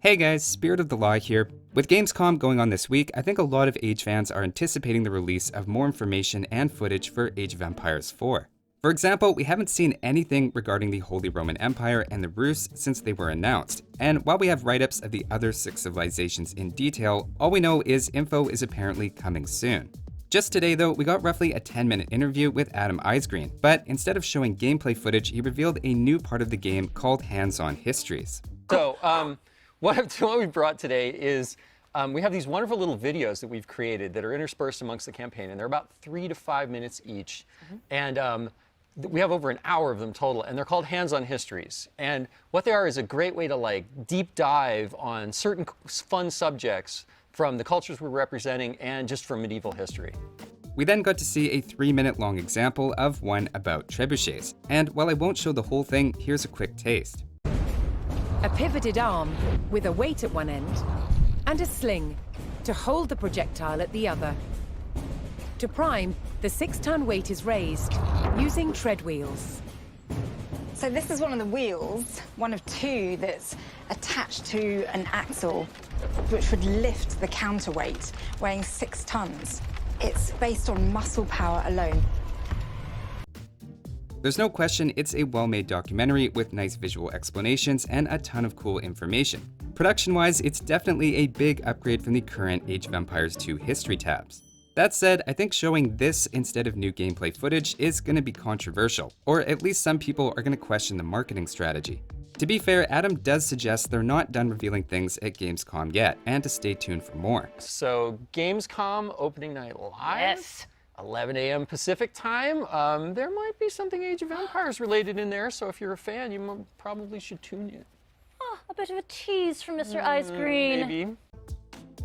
Hey guys, Spirit of the Law here. With Gamescom going on this week, I think a lot of Age fans are anticipating the release of more information and footage for Age of Empires 4. For example, we haven't seen anything regarding the Holy Roman Empire and the Rus since they were announced, and while we have write-ups of the other 6 civilizations in detail, all we know is info is apparently coming soon. Just today though, we got roughly a 10-minute interview with Adam Eisgreen, but instead of showing gameplay footage, he revealed a new part of the game called Hands-on Histories. So, what we brought today is we have these wonderful little videos that we've created that are interspersed amongst the campaign, and they're about 3 to 5 minutes each. And we have over an hour of them total, and they're called Hands-on Histories. And what they are is a great way to like deep dive on certain fun subjects from the cultures we're representing and just from medieval history. We then got to see a 3-minute long example of one about trebuchets, and while I won't show the whole thing, here's a quick taste. A pivoted arm with a weight at one end and a sling to hold the projectile at the other. To prime, the 6-ton weight is raised using tread wheels. So this is one of the wheels, one of 2 that's attached to an axle, which would lift the counterweight, weighing 6 tons. It's based on muscle power alone. There's no question it's a well-made documentary with nice visual explanations and a ton of cool information. Production-wise, it's definitely a big upgrade from the current Age of Empires 2 history tabs. That said, I think showing this instead of new gameplay footage is going to be controversial, or at least some people are going to question the marketing strategy. To be fair, Adam does suggest they're not done revealing things at Gamescom yet, and to stay tuned for more. So Gamescom opening night live. Yes. 11 a.m. Pacific time. There might be something Age of Empires related in there, so if you're a fan, you probably should tune in. Oh, a bit of a tease from Mr. Eisgreen. Maybe.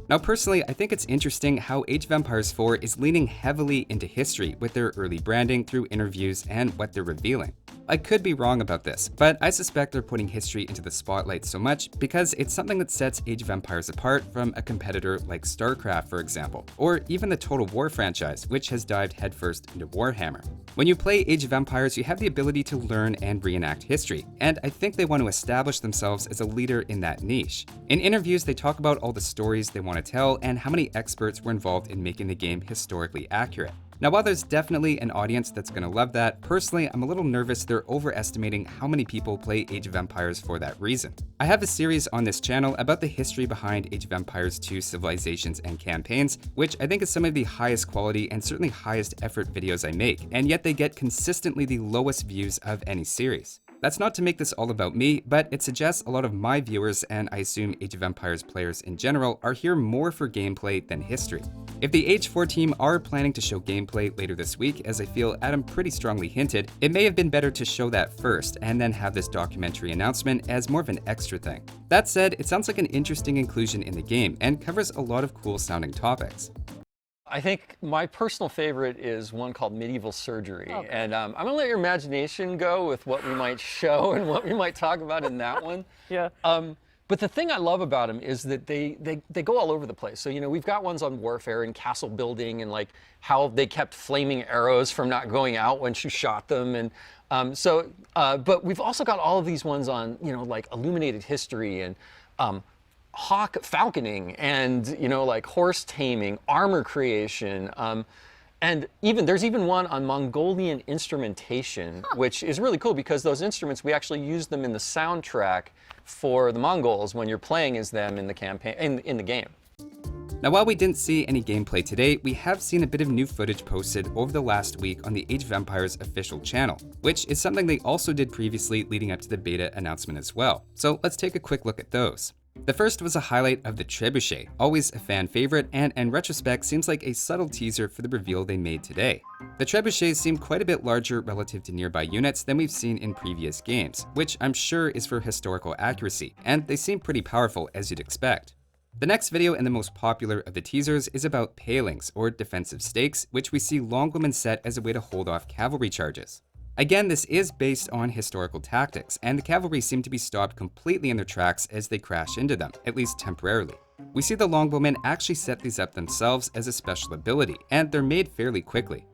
Now personally, I think it's interesting how Age of Empires 4 is leaning heavily into history with their early branding through interviews and what they're revealing. I could be wrong about this, but I suspect they're putting history into the spotlight so much because it's something that sets Age of Empires apart from a competitor like StarCraft, for example, or even the Total War franchise, which has dived headfirst into Warhammer. When you play Age of Empires, you have the ability to learn and reenact history, and I think they want to establish themselves as a leader in that niche. In interviews, they talk about all the stories they want to tell and how many experts were involved in making the game historically accurate. Now, while there's definitely an audience that's going to love that, personally, I'm a little nervous they're overestimating how many people play Age of Empires for that reason. I have a series on this channel about the history behind Age of Empires 2 civilizations and campaigns, which I think is some of the highest quality and certainly highest effort videos I make, and yet they get consistently the lowest views of any series. That's not to make this all about me, but it suggests a lot of my viewers, and I assume Age of Empires players in general, are here more for gameplay than history. If the Age 4 team are planning to show gameplay later this week, as I feel Adam pretty strongly hinted, it may have been better to show that first, and then have this documentary announcement as more of an extra thing. That said, it sounds like an interesting inclusion in the game, and covers a lot of cool sounding topics. I think my personal favorite is one called Medieval Surgery. Okay. And I'm going to let your imagination go with what we might show and what we might talk about in that one. Yeah. But the thing I love about them is that they go all over the place. So, you know, we've got ones on warfare and castle building and like how they kept flaming arrows from not going out when you shot them. And but we've also got all of these ones on, you know, like illuminated history and hawk falconing and, you know, like horse taming, armor creation, and there's even one on Mongolian instrumentation, which is really cool because those instruments, we actually use them in the soundtrack for the Mongols when you're playing as them in the campaign, in the game. Now, while we didn't see any gameplay today, we have seen a bit of new footage posted over the last week on the Age of Empires official channel, which is something they also did previously leading up to the beta announcement as well. So let's take a quick look at those. The first was a highlight of the trebuchet, always a fan favorite, and in retrospect seems like a subtle teaser for the reveal they made today. The trebuchets seem quite a bit larger relative to nearby units than we've seen in previous games, which I'm sure is for historical accuracy, and they seem pretty powerful as you'd expect. The next video and the most popular of the teasers is about palings, or defensive stakes, which we see longbowmen set as a way to hold off cavalry charges. Again, this is based on historical tactics, and the cavalry seem to be stopped completely in their tracks as they crash into them, at least temporarily. We see the longbowmen actually set these up themselves as a special ability, and they're made fairly quickly.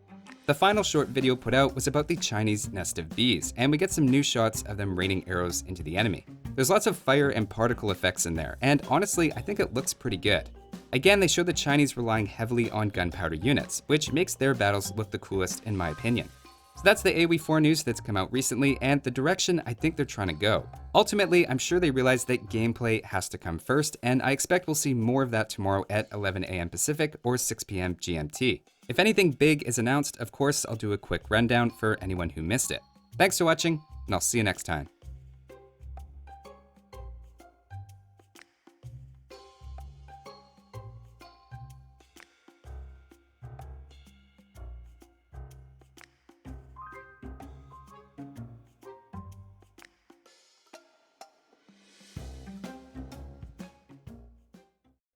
The final short video put out was about the Chinese nest of bees, and we get some new shots of them raining arrows into the enemy. There's lots of fire and particle effects in there, and honestly, I think it looks pretty good. Again, they show the Chinese relying heavily on gunpowder units, which makes their battles look the coolest in my opinion. So that's the AoE4 news that's come out recently, and the direction I think they're trying to go. Ultimately, I'm sure they realize that gameplay has to come first, and I expect we'll see more of that tomorrow at 11 a.m. Pacific or 6 p.m. GMT. If anything big is announced, of course, I'll do a quick rundown for anyone who missed it. Thanks for watching, and I'll see you next time.